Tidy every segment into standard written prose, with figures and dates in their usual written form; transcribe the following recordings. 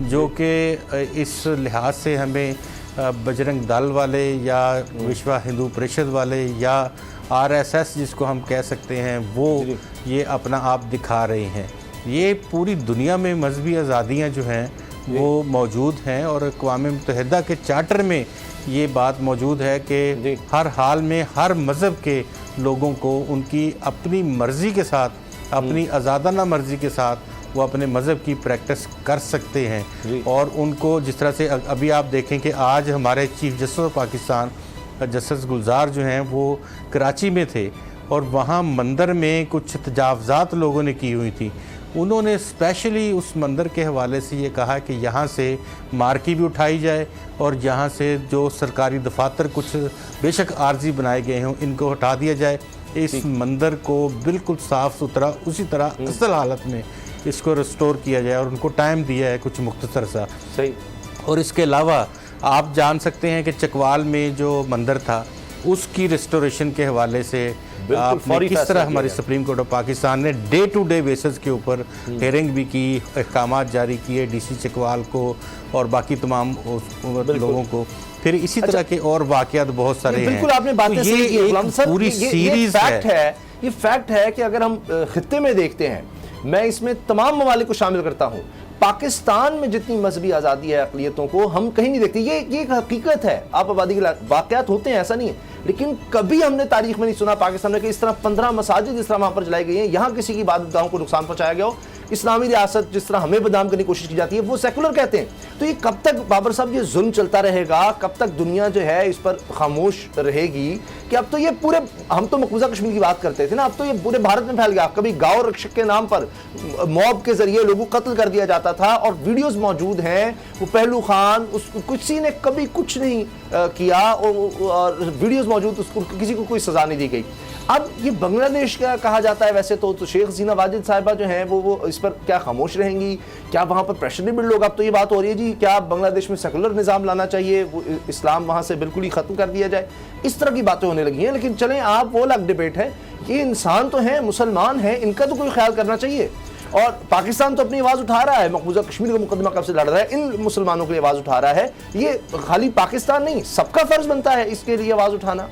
جو کہ اس لحاظ سے ہمیں بجرنگ دل والے یا وشو ہندو پریشد والے یا RSS جس کو ہم کہہ سکتے ہیں وہ یہ اپنا آپ دکھا رہے ہیں. یہ پوری دنیا میں مذہبی آزادیاں جو ہیں وہ موجود ہیں اور اقوام متحدہ کے چارٹر میں یہ بات موجود ہے کہ ہر حال میں ہر مذہب کے لوگوں کو ان کی اپنی مرضی کے ساتھ اپنی آزادانہ مرضی کے ساتھ وہ اپنے مذہب کی پریکٹس کر سکتے ہیں. اور ان کو جس طرح سے ابھی آپ دیکھیں کہ آج ہمارے chief justice of Pakistan justice Gulzar جو ہیں وہ کراچی میں تھے اور وہاں مندر میں کچھ تجاوزات لوگوں نے کی ہوئی تھی. انہوں نے اسپیشلی اس مندر کے حوالے سے یہ کہا کہ یہاں سے مارکی بھی اٹھائی جائے اور یہاں سے جو سرکاری دفاتر کچھ بے شک عارضی بنائے گئے ہوں ان کو ہٹا دیا جائے. اس مندر کو بالکل صاف ستھرا اسی طرح اصل حالت میں اس کو ریسٹور کیا جائے اور ان کو ٹائم دیا ہے کچھ مختصر سا. صحیح. اور اس کے علاوہ آپ جان سکتے ہیں کہ چکوال میں جو مندر تھا اس کی ریسٹوریشن کے حوالے سے آپ نے کس طرح ہماری سپریم کورٹ آف پاکستان نے ڈے ٹو ڈے بیسز کے اوپر ہیئرنگ بھی کی, احکامات جاری کیے ڈی سی چکوال کو اور باقی تمام لوگوں کو. پھر اسی طرح کے اور واقعات بہت سارے ہیں. بالکل آپ نے باتیں صحیح کی غلام صاحب. پوری سیریز ہے. یہ فیکٹ ہے کہ اگر ہم خطے میں دیکھتے ہیں, میں اس میں تمام ممالک کو شامل کرتا ہوں, پاکستان میں جتنی مذہبی آزادی ہے اقلیتوں کو ہم کہیں نہیں دیکھتے. یہ ایک حقیقت ہے. آپ آبادی کے واقعات ہوتے ہیں, ایسا نہیں ہے, لیکن کبھی ہم نے تاریخ میں نہیں سنا پاکستان میں کہ اس طرح 15 مساجد اس طرح وہاں پر جلائی گئی ہیں, یہاں کسی کی عبادت گاہوں کو نقصان پہنچایا گیا ہو. اسلامی ریاست جس طرح ہمیں بدنام کرنے کی کوشش کی جاتی ہے وہ سیکولر کہتے ہیں. تو یہ کب تک بابر صاحب یہ ظلم چلتا رہے گا, کب تک دنیا جو ہے اس پر خاموش رہے گی کہ اب تو یہ پورے, ہم تو مقبوضہ کشمیر کی بات کرتے تھے نا, اب تو یہ پورے بھارت میں پھیل گیا. کبھی گاؤں رکشک کے نام پر موب کے ذریعے لوگوں کو قتل کر دیا جاتا تھا اور ویڈیوز موجود ہیں. وہ پہلو خان, اس کسی نے کبھی کچھ نہیں کیا اور ویڈیوز موجود, اس کو کسی کو کوئی سزا نہیں دی گئی. اب یہ بنگلہ دیش کا کہا جاتا ہے ویسے تو شیخ حسینہ واجد صاحبہ جو ہیں وہ اس پر کیا خاموش رہیں گی, کیا وہاں پر پریشر نہیں بلڈ ہوگا؟ اب تو یہ بات ہو رہی ہے جی کیا بنگلہ دیش میں سیکولر نظام لانا چاہیے, وہ اسلام وہاں سے بالکل ہی ختم کر دیا جائے, اس طرح کی باتیں ہونے لگی ہیں. لیکن چلیں آپ وہ الگ ڈیبیٹ ہے, یہ انسان تو ہیں, مسلمان ہیں, ان کا تو کوئی خیال کرنا چاہیے. اور پاکستان تو اپنی آواز اٹھا رہا ہے, مقبوضہ کشمیر کا مقدمہ کب سے لڑ رہا ہے, ان مسلمانوں کے لیے آواز اٹھا رہا ہے. یہ خالی پاکستان نہیں, سب کا فرض بنتا ہے اس کے لیے آواز اٹھانا.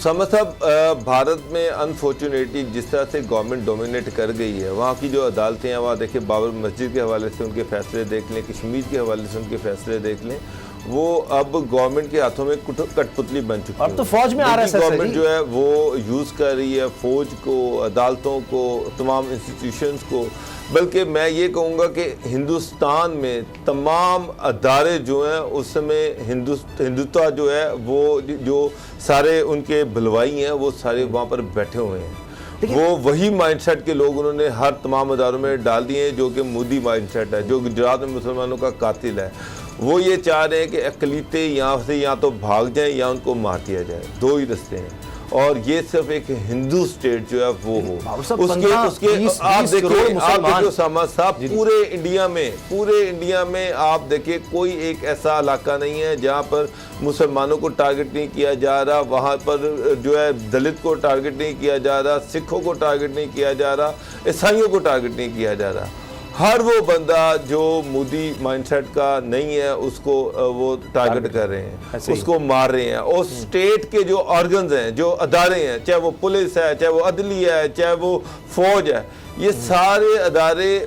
سمجھ صاحب, بھارت میں انفارچونیٹلی جس طرح سے گورنمنٹ ڈومینیٹ کر گئی ہے, وہاں کی جو عدالتیں ہیں وہاں دیکھیں, بابر مسجد کے حوالے سے ان کے فیصلے دیکھ لیں, کشمیر کے حوالے سے ان کے فیصلے دیکھ لیں, وہ اب گورنمنٹ کے ہاتھوں میں کٹ پتلی بن چکی ہے. اب تو فوج میں RSS ہے, گورنمنٹ جو ہے وہ یوز کر رہی ہے فوج کو, عدالتوں کو, تمام انسٹیٹیوشنز کو. بلکہ میں یہ کہوں گا کہ ہندوستان میں تمام ادارے جو ہیں اس میں ہندوتوا جو ہے وہ جو سارے ان کے بھلوائی ہیں وہ سارے وہاں پر بیٹھے ہوئے ہیں. وہ وہی مائنڈ سیٹ کے لوگ انہوں نے ہر تمام اداروں میں ڈال دیے ہیں جو کہ مودی مائنڈ سیٹ ہے, جو گجرات میں مسلمانوں کا قاتل ہے. وہ یہ چاہ رہے ہیں کہ اقلیتیں یہاں سے یا تو بھاگ جائیں یا ان کو مار دیا جائے, دو ہی رستے ہیں. اور یہ صرف ایک ہندو اسٹیٹ جو ہے وہ ہو, اس کے آپ دیکھیں اسامہ صاحب, پورے انڈیا میں آپ دیکھیں کوئی ایک ایسا علاقہ نہیں ہے جہاں پر مسلمانوں کو ٹارگٹ نہیں کیا جا رہا, وہاں پر جو ہے دلت کو ٹارگٹ نہیں کیا جا رہا, سکھوں کو ٹارگٹ نہیں کیا جا رہا, عیسائیوں کو ٹارگٹ نہیں کیا جا رہا. ہر وہ بندہ جو مودی مائنڈ سیٹ کا نہیں ہے اس کو وہ ٹارگٹ کر رہے ہیں, اس کو مار رہے ہیں. اور اسٹیٹ کے جو آرگنز ہیں, جو ادارے ہیں, چاہے وہ پولیس ہے, چاہے وہ عدلیہ ہے, چاہے وہ فوج ہے, یہ سارے ادارے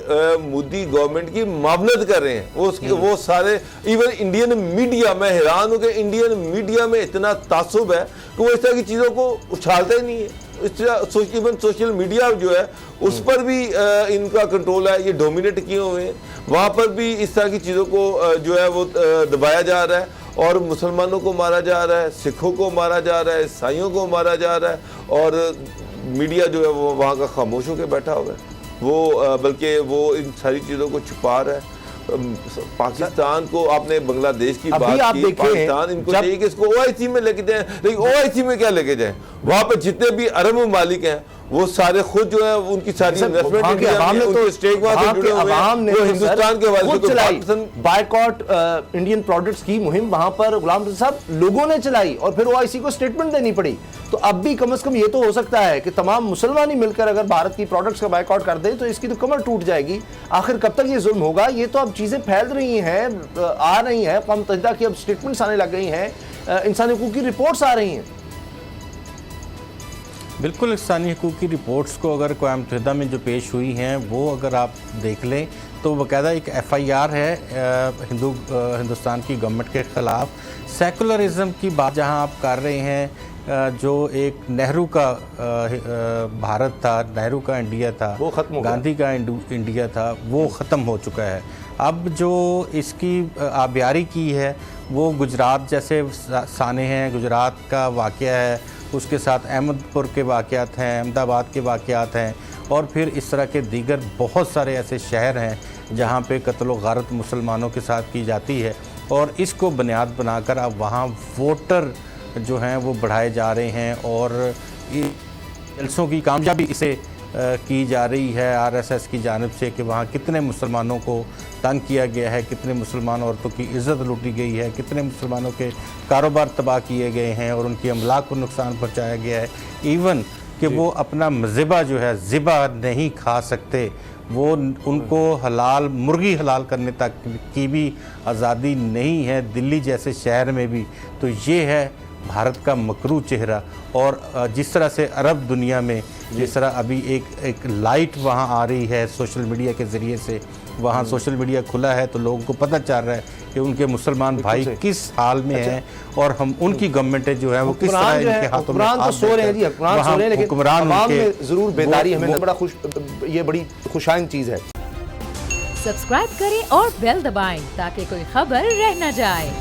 مودی گورنمنٹ کی معاونت کر رہے ہیں. وہ سارے, ایون انڈین میڈیا, میں حیران ہوں کہ انڈین میڈیا میں اتنا تعصب ہے کہ وہ اس طرح کی چیزوں کو اچھالتا ہی نہیں ہے. اس طرح ایون سوشل میڈیا جو ہے اس پر بھی ان کا کنٹرول ہے, یہ ڈومینیٹ کیے ہوئے ہیں. وہاں پر بھی اس طرح کی چیزوں کو جو ہے وہ دبایا جا رہا ہے اور مسلمانوں کو مارا جا رہا ہے, سکھوں کو مارا جا رہا ہے, عیسائیوں کو مارا جا رہا ہے. اور میڈیا جو ہے وہ وہاں کا خاموش ہو کے بیٹھا ہوا ہے, وہ بلکہ وہ ان ساری چیزوں کو چھپا رہا ہے. پاکستان کو آپ نے بنگلہ دیش کی بات کی, پاکستان ان کو چاہیے کہ اس کو OIC میں لے کے جائیں, لیکن OIC میں کیا لے کے جائیں, وہاں پہ جتنے بھی عرب ممالک ہیں وہ سارے خود جو ہے ان کی ساری انویسٹمنٹ ہندوستان کے حوالے بائیکاٹ انڈین پروڈکٹس کی مہم وہاں پر غلام رضا صاحب لوگوں نے چلائی اور پھر OIC کو سٹیٹمنٹ دینی پڑی. تو اب بھی کم از کم یہ تو ہو سکتا ہے کہ تمام مسلمان ہی مل کر اگر بھارت کی پروڈکٹس کا بائیکاٹ کر دیں تو اس کی تو کمر ٹوٹ جائے گی. آخر کب تک یہ ظلم ہوگا؟ یہ تو اب چیزیں پھیل رہی ہیں, آ رہی ہیں, اقوام متحدہ کی اب سٹیٹمنٹس آنے لگ گئی ہیں, انسانی حقوق کی رپورٹس آ رہی ہیں. بالکل انسانی حقوق کی رپورٹس کو اگر اقوام متحدہ میں جو پیش ہوئی ہیں وہ اگر آپ دیکھ لیں تو باقاعدہ ایک FIR ہے ہندوستان کی گورنمنٹ کے خلاف. سیکولرزم کی بات جہاں آپ کر رہے ہیں, جو ایک نہرو کا بھارت تھا, نہرو کا انڈیا تھا, وہ ختم ہو گیا. گاندھی کا انڈیا تھا, وہ ختم ہو چکا ہے. اب جو اس کی آبیاری کی ہے وہ گجرات جیسے سانے ہیں, گجرات کا واقعہ ہے, اس کے ساتھ احمد پور کے واقعات ہیں, احمد آباد کے واقعات ہیں, اور پھر اس طرح کے دیگر بہت سارے ایسے شہر ہیں جہاں پہ قتل و غارت مسلمانوں کے ساتھ کی جاتی ہے. اور اس کو بنیاد بنا کر اب وہاں ووٹر جو ہیں وہ بڑھائے جا رہے ہیں, اور جلسوں کی کامیابی اسے کی جا رہی ہے RSS کی جانب سے کہ وہاں کتنے مسلمانوں کو تنگ کیا گیا ہے, کتنے مسلمان عورتوں کی عزت لوٹی گئی ہے, کتنے مسلمانوں کے کاروبار تباہ کیے گئے ہیں اور ان کی املاک کو نقصان پہنچایا گیا ہے. ایون کہ وہ اپنا ذبح جو ہے ذبح نہیں کھا سکتے, وہ ان کو حلال مرغی حلال کرنے تک کی بھی آزادی نہیں ہے دلی جیسے شہر میں بھی. تو یہ ہے بھارت کا مکروہ چہرہ. اور جس طرح سے عرب دنیا میں جس طرح ابھی ایک لائٹ وہاں آ رہی ہے سوشل میڈیا کے ذریعے سے, وہاں سوشل میڈیا کھلا ہے تو لوگوں کو پتہ چل رہا ہے کہ ان کے مسلمان بھائی کس حال میں ہیں, اور ہم ان کی گورنمنٹیں جو ہیں وہ کس طرح ان کے ہاتھوں میں حکمران تو سو رہے ہیں جی, حکمران سو رہے ہیں, لیکن عوام میں ضرور بیداری ہمیں بڑا یہ بڑی خوشائن چیز ہے. سبسکرائب کریں اور بیل دبائیں تاکہ کوئی خبر رہ نہ جائے.